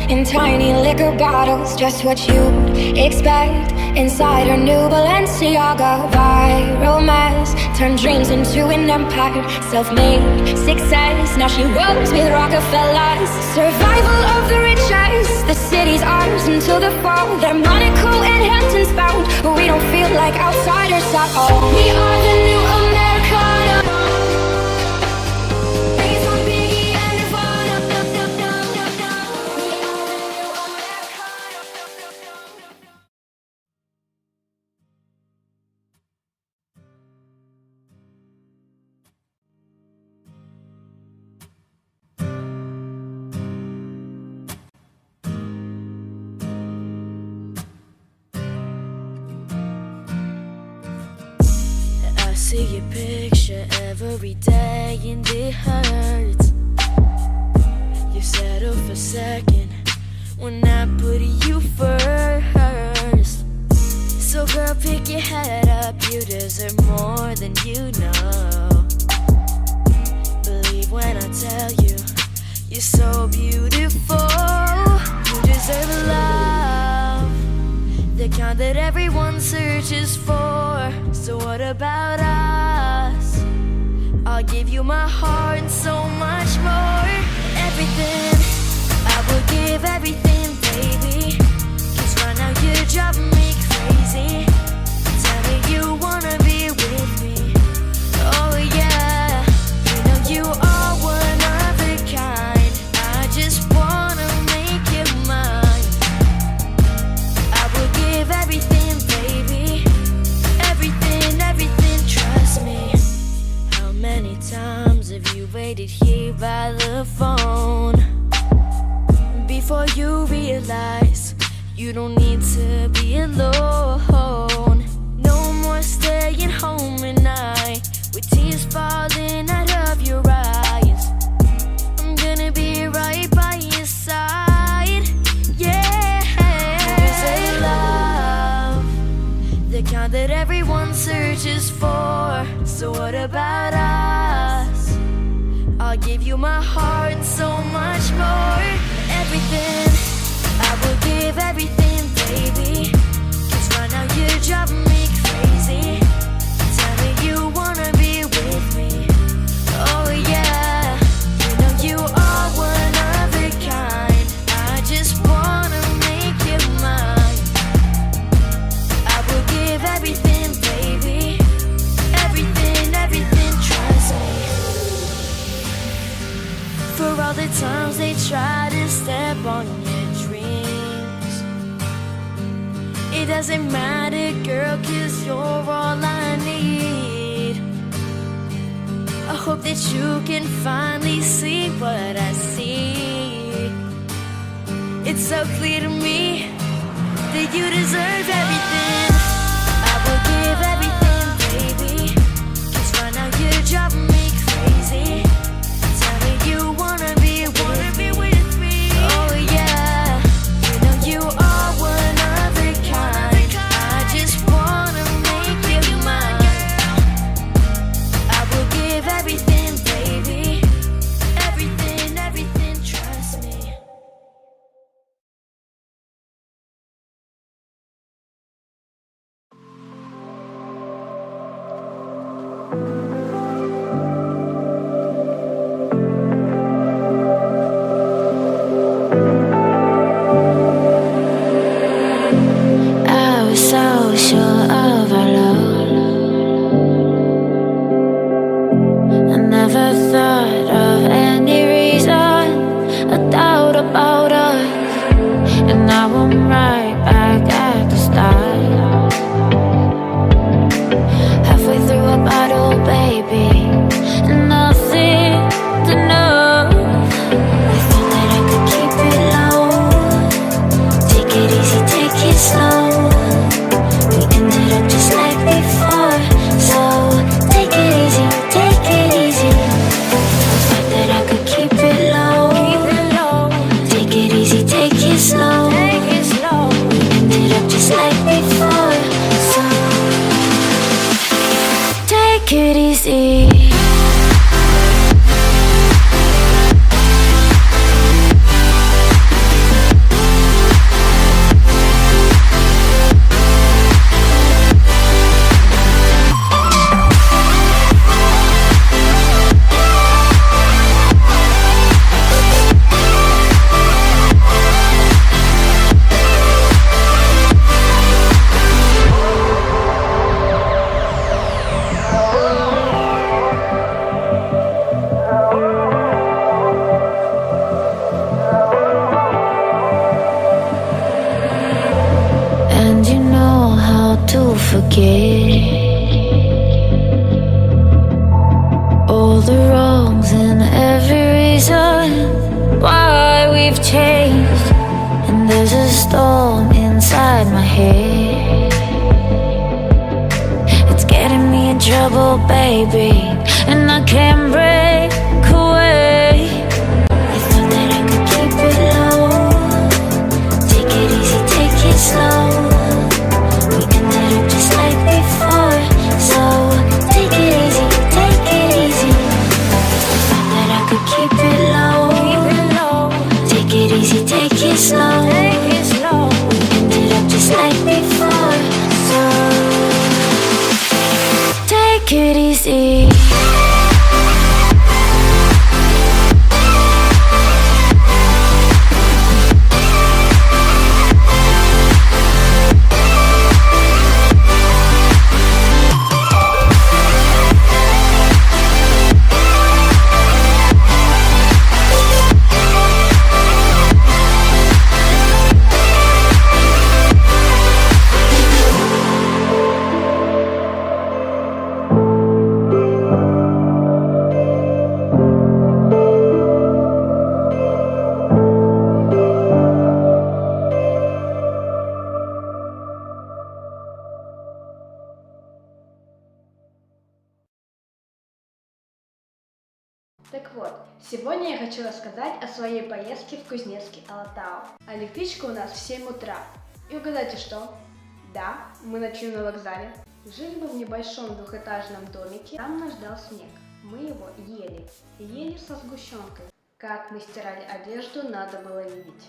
in tiny liquor bottles, just what you'd expect inside her new Balenciaga. Viral mess turned dreams into an empire, self-made success. Now she rolls with Rockefellers. Survival of the richest, the city's ours until the fall. They're Monaco and Hamptons bound, but we don't feel like outsiders at all. We are the new Americana. See your picture every day and it hurts. You settle for second when I put you first. So girl, pick your head up, you deserve more than you know. Believe when I tell you, you're so beautiful. You deserve a love, the kind that everyone searches for. So what about us? I'll give you my heart and so much more. Everything, I will give everything, baby. 'Cause right now you're driving me crazy. Tell me you wanna be with me. Oh yeah, you know you are one of a kind. I just wanna make you mine. I will give everything, baby. Everything, trust me. How many times have you waited here by the phone before you realize you don't need to be alone? No more staying home at night with tears falling out of your eyes. I'm gonna be right by your side, yeah. There's a love, the kind that everyone searches for. So what about us? I'll give you my heart and so much more. Everything, I will give everything, baby. 'Cause right now you're driving me crazy. Tell me you wanna be with me. Oh yeah, you know you are one of a kind. I just wanna make you mine. I will give everything, baby. Everything, trust me. For all the times they try to step on your dreams, it doesn't matter, girl, 'cause you're all I need. I hope that you can finally see what I see. It's so clear to me that you deserve everything. I will give everything, baby. 'Cause right now you're driving me crazy. Tell me you wanna be with me. Oh yeah, you know you are one of a kind. I just wanna make you mine. I will give everything, baby. Everything, trust me. Halfway through a bottle, babe. forget all the wrongs and every reason why we've changed. And there's a storm inside my head. It's getting me in trouble, baby, and I can't break away. I thought that I could keep it low. Take it easy, take it slow. We ended up just like before, so take it easy, take it easy. I thought that I could keep it low. Take it easy, take it slow. We ended up just like before, so take it easy. Так вот, сегодня я хочу рассказать о своей поездке в Кузнецкий Алатау. А электричка у нас в 7 утра. И угадайте что? Да, мы ночуем на вокзале. Жили мы в небольшом двухэтажном домике, там нас ждал снег. Мы его ели со сгущенкой. Как мы стирали одежду, надо было видеть.